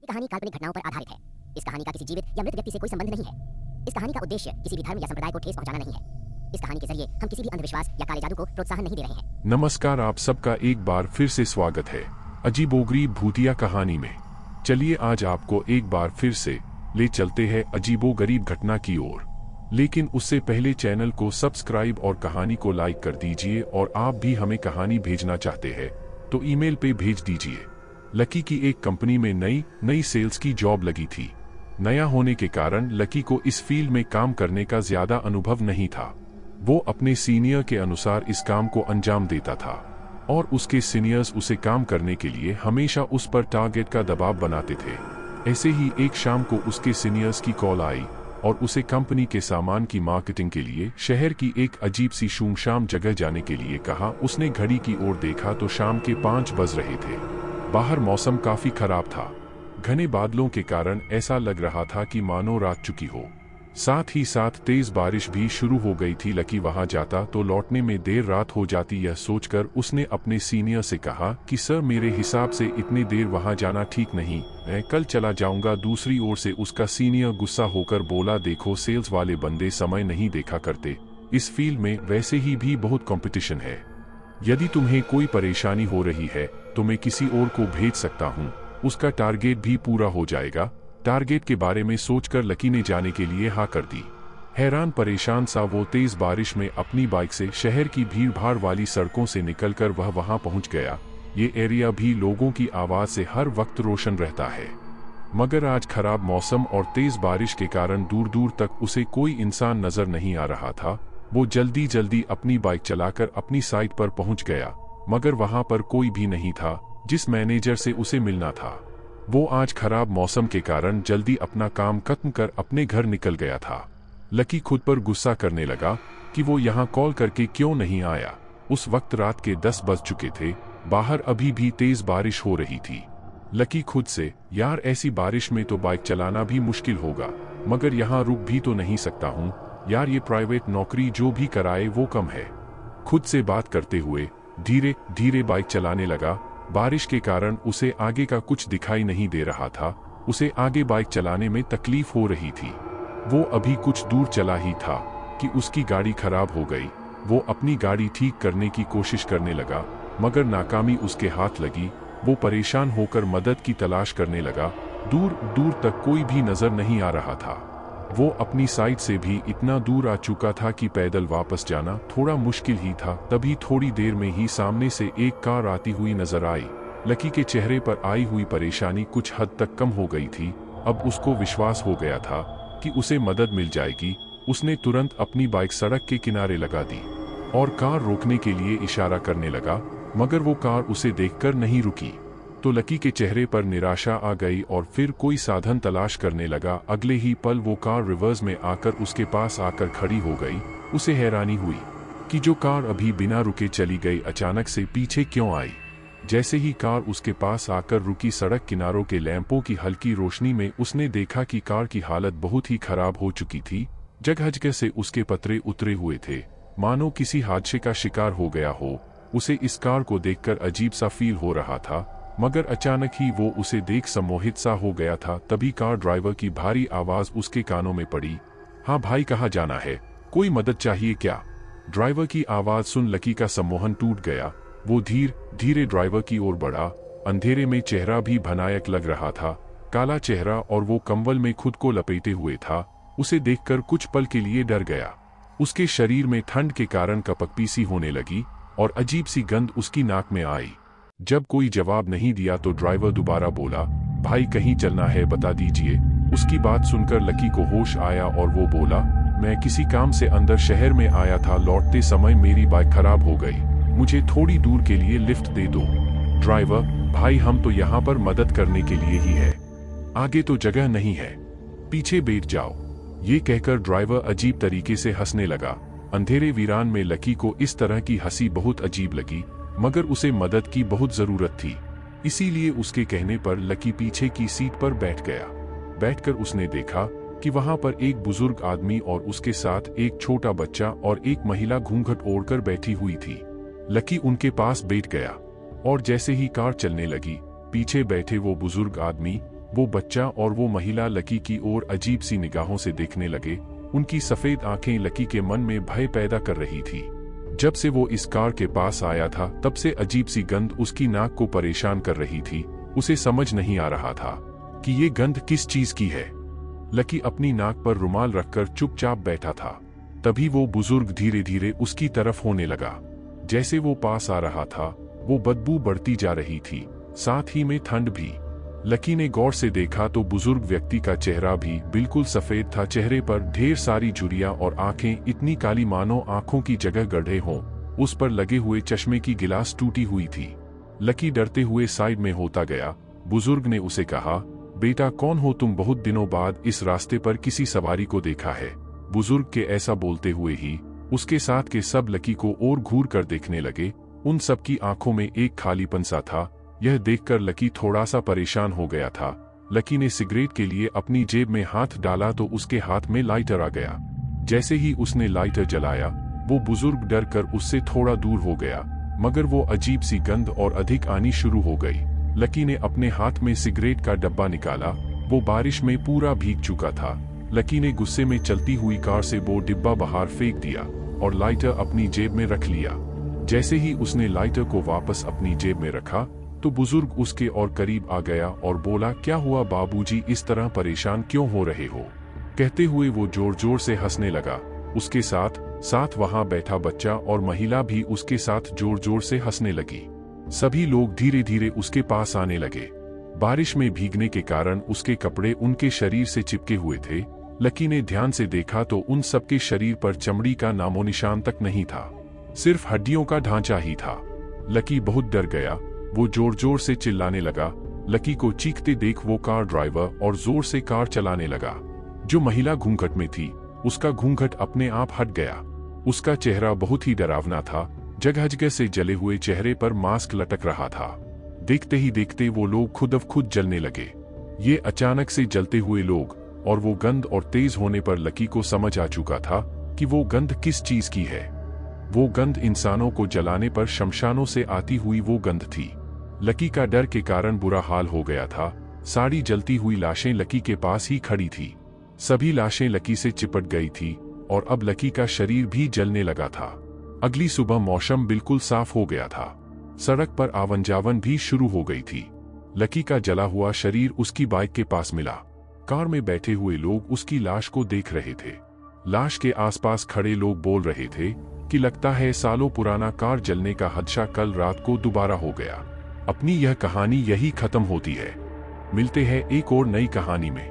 ये कहानी काल्पनिक घटनाओं पर आधारित है। इस कहानी का किसी जीवित या मृत व्यक्ति से कोई संबंध नहीं है। इस कहानी का उद्देश्य किसी भी धर्म या संप्रदाय को ठेस पहुंचाना नहीं है। इस कहानी के जरिए हम किसी भी अंधविश्वास या काले जादू को प्रोत्साहन नहीं दे रहे हैं। नमस्कार, आप सबका एक बार फिर से स्वागत है अजीबोगरीब भूतिया कहानी में। चलिए आज आपको एक बार फिर से ले चलते हैं अजीबोगरीब घटना की ओर। लेकिन उससे पहले चैनल को सब्सक्राइब और कहानी को लाइक कर दीजिए। और आप भी हमें कहानी भेजना चाहते हैं तो ईमेल पे भेज दीजिए। लकी की एक कंपनी में नई सेल्स की जॉब लगी थी। नया होने के कारण लकी को इस फील्ड में काम करने का ज्यादा अनुभव नहीं था। वो अपने सीनियर के अनुसार इस काम को अंजाम देता था और उसके सीनियर्स उसे काम करने के लिए हमेशा उस पर टारगेट का दबाव बनाते थे। ऐसे ही एक शाम को उसके सीनियर्स की कॉल आई और उसे कंपनी के सामान की मार्केटिंग के लिए शहर की एक अजीब सी सुनसान जगह जाने के लिए कहा। उसने घड़ी की ओर देखा तो शाम के 5 बज रहे थे। बाहर मौसम काफी खराब था। घने बादलों के कारण ऐसा लग रहा था कि मानो रात चुकी हो। साथ ही साथ तेज बारिश भी शुरू हो गई थी। लकी वहां जाता तो लौटने में देर रात हो जाती। यह सोचकर उसने अपने सीनियर से कहा कि सर, मेरे हिसाब से इतनी देर वहां जाना ठीक नहीं, मैं कल चला जाऊंगा। दूसरी ओर से उसका सीनियर गुस्सा होकर बोला, देखो, सेल्स वाले बंदे समय नहीं देखा करते। इस फील्ड में वैसे ही भी बहुत कंपटीशन है। यदि तुम्हें कोई परेशानी हो रही है तो मैं किसी और को भेज सकता हूँ, उसका टारगेट भी पूरा हो जाएगा। टारगेट के बारे में सोचकर लकी ने जाने के लिए हाँ कर दी। हैरान परेशान सा वो तेज बारिश में अपनी बाइक से शहर की भीड़ भाड़ वाली सड़कों से निकलकर वह वहां पहुंच गया। ये एरिया भी लोगों की आवाज से हर वक्त रोशन रहता है, मगर आज खराब मौसम और तेज बारिश के कारण दूर दूर तक उसे कोई इंसान नजर नहीं आ रहा था। वो जल्दी जल्दी अपनी बाइक चलाकर अपनी साइट पर पहुंच गया, मगर वहां पर कोई भी नहीं था जिस मैनेजर से उसे मिलना था। वो आज खराब मौसम के कारण जल्दी अपना काम खत्म कर अपने घर निकल गया था। लकी खुद पर गुस्सा करने लगा कि वो यहाँ कॉल करके क्यों नहीं आया। उस वक्त रात के 10 बज चुके थे। बाहर अभी भी तेज बारिश हो रही थी। लकी खुद से, यार, ऐसी बारिश में तो बाइक चलाना भी मुश्किल होगा, मगर यहाँ रुक भी तो नहीं सकता हूँ यार। ये प्राइवेट नौकरी जो भी कराए वो कम है। खुद से बात करते हुए धीरे धीरे बाइक चलाने लगा। बारिश के कारण उसे आगे का कुछ दिखाई नहीं दे रहा था। उसे आगे बाइक चलाने में तकलीफ हो रही थी। वो अभी कुछ दूर चला ही था कि उसकी गाड़ी खराब हो गई। वो अपनी गाड़ी ठीक करने की कोशिश करने लगा, मगर नाकामी उसके हाथ लगी। वो परेशान होकर मदद की तलाश करने लगा। दूर दूर तक कोई भी नजर नहीं आ रहा था। वो अपनी साइड से भी इतना दूर आ चुका था कि पैदल वापस जाना थोड़ा मुश्किल ही था। तभी थोड़ी देर में ही सामने से एक कार आती हुई नजर आई। लकी के चेहरे पर आई हुई परेशानी कुछ हद तक कम हो गई थी। अब उसको विश्वास हो गया था कि उसे मदद मिल जाएगी। उसने तुरंत अपनी बाइक सड़क के किनारे लगा दी और कार रोकने के लिए इशारा करने लगा, मगर वो कार उसे देखकर नहीं रुकी। तो लकी के चेहरे पर निराशा आ गई और फिर कोई साधन तलाश करने लगा। अगले ही पल वो कार रिवर्स में आकर उसके पास आकर खड़ी हो गई। उसे हैरानी हुई कि जो कार अभी बिना रुके चली गई अचानक से पीछे क्यों आई। जैसे ही कार उसके पास आकर रुकी, सड़क किनारों के लैंपों की हल्की रोशनी में उसने देखा कि कार की हालत बहुत ही खराब हो चुकी थी। जगह जगह से उसके पतरे उतरे हुए थे, मानो किसी हादसे का शिकार हो गया हो। उसे इस कार को देखकर अजीब सा फील हो रहा था, मगर अचानक ही वो उसे देख सम्मोहित सा हो गया था। तभी कार ड्राइवर की भारी आवाज उसके कानों में पड़ी। हाँ भाई, कहाँ जाना है? कोई मदद चाहिए क्या? ड्राइवर की आवाज सुन लकी का सम्मोहन टूट गया। वो धीरे धीरे ड्राइवर की ओर बढ़ा। अंधेरे में चेहरा भी भयानक लग रहा था, काला चेहरा, और वो कंबल में खुद को लपेटे हुए था। उसे देखकर कुछ पल के लिए डर गया। उसके शरीर में ठंड के कारण कपकपी सी होने लगी और अजीब सी गंध उसकी नाक में आई। जब कोई जवाब नहीं दिया तो ड्राइवर दोबारा बोला, भाई कहीं चलना है, बता दीजिए। उसकी बात सुनकर लकी को होश आया और वो बोला, मैं किसी काम से अंदर शहर में आया था। लौटते समय मेरी बाइक खराब हो गई। मुझे थोड़ी दूर के लिए लिफ्ट दे दो। ड्राइवर, भाई हम तो यहाँ पर मदद करने के लिए ही है, आगे तो जगह नहीं है, पीछे बैठ जाओ। ये कहकर ड्राइवर अजीब तरीके से हंसने लगा। अंधेरे वीरान में लकी को इस तरह की हंसी बहुत अजीब लगी, मगर उसे मदद की बहुत जरूरत थी। इसीलिए उसके कहने पर लकी पीछे की सीट पर बैठ गया। बैठकर उसने देखा कि वहां पर एक बुजुर्ग आदमी और उसके साथ एक छोटा बच्चा और एक महिला घूंघट ओढ़कर बैठी हुई थी। लकी उनके पास बैठ गया और जैसे ही कार चलने लगी, पीछे बैठे वो बुजुर्ग आदमी वो बच्चा और वो महिला लकी की ओर अजीब सी निगाहों से देखने लगे। उनकी सफेद आंखें लकी के मन में भय पैदा कर रही थी। जब से वो इस कार के पास आया था तब से अजीब सी गंध उसकी नाक को परेशान कर रही थी। उसे समझ नहीं आ रहा था कि ये गंध किस चीज की है। लकी अपनी नाक पर रुमाल रखकर चुपचाप बैठा था। तभी वो बुजुर्ग धीरे धीरे उसकी तरफ होने लगा। जैसे वो पास आ रहा था वो बदबू बढ़ती जा रही थी, साथ ही में ठंड भी। लकी ने गौर से देखा तो बुजुर्ग व्यक्ति का चेहरा भी बिल्कुल सफेद था। चेहरे पर ढेर सारी झुर्रियां और आंखें इतनी काली मानो आंखों की जगह गड्ढे हों। उस पर लगे हुए चश्मे की गिलास टूटी हुई थी। लकी डरते हुए साइड में होता गया। बुजुर्ग ने उसे कहा, बेटा कौन हो तुम? बहुत दिनों बाद इस रास्ते पर किसी सवारी को देखा है। बुजुर्ग के ऐसा बोलते हुए ही उसके साथ के सब लकी को और घूर कर देखने लगे। उन सबकी आंखों में एक खालीपन सा था। यह देखकर लकी थोड़ा सा परेशान हो गया था। लकी ने सिगरेट के लिए अपनी जेब में हाथ डाला तो उसके हाथ में लाइटर आ गया। जैसे ही उसने लाइटर जलाया वो बुजुर्ग डर कर उससे थोड़ा दूर हो गया, मगर वो अजीब सी गंध और अधिक आनी शुरू हो गई। लकी ने अपने हाथ में सिगरेट का डब्बा निकाला। वो बारिश में पूरा भीग चुका था। लकी ने गुस्से में चलती हुई कार से वो डिब्बा बाहर फेंक दिया और लाइटर अपनी जेब में रख लिया। जैसे ही उसने लाइटर को वापस अपनी जेब में रखा तो बुजुर्ग उसके और करीब आ गया और बोला, क्या हुआ बाबूजी, इस तरह परेशान क्यों हो रहे हो? कहते हुए वो जोर जोर से हंसने लगा। उसके साथ साथ वहां बैठा बच्चा और महिला भी उसके साथ जोर जोर से हंसने लगी। सभी लोग धीरे धीरे उसके पास आने लगे। बारिश में भीगने के कारण उसके कपड़े उनके शरीर से चिपके हुए थे। लकी ने ध्यान से देखा तो उन सबके शरीर पर चमड़ी का नामोनिशान तक नहीं था, सिर्फ हड्डियों का ढांचा ही था। लकी बहुत डर गया। वो जोर जोर से चिल्लाने लगा। लकी को चीखते देख वो कार ड्राइवर और जोर से कार चलाने लगा। जो महिला घूंघट में थी उसका घूंघट अपने आप हट गया। उसका चेहरा बहुत ही डरावना था। जगह जगह से जले हुए चेहरे पर मास्क लटक रहा था। देखते ही देखते वो लोग खुद ब खुद जलने लगे। ये अचानक से जलते हुए लोग और वो गंध और तेज होने पर लकी को समझ आ चुका था कि वो गंध किस चीज की है। वो गंध इंसानों को जलाने पर शमशानों से आती हुई वो गंध थी। लकी का डर के कारण बुरा हाल हो गया था। सारी जलती हुई लाशें लकी के पास ही खड़ी थी। सभी लाशें लकी से चिपट गई थी और अब लकी का शरीर भी जलने लगा था। अगली सुबह मौसम बिल्कुल साफ हो गया था। सड़क पर आवन जावन भी शुरू हो गई थी। लकी का जला हुआ शरीर उसकी बाइक के पास मिला। कार में बैठे हुए लोग उसकी लाश को देख रहे थे। लाश के आसपास खड़े लोग बोल रहे थे कि लगता है सालों पुराना कार जलने का हादसा कल रात को दोबारा हो गया। अपनी यह कहानी यही खत्म होती है। मिलते हैं एक और नई कहानी में।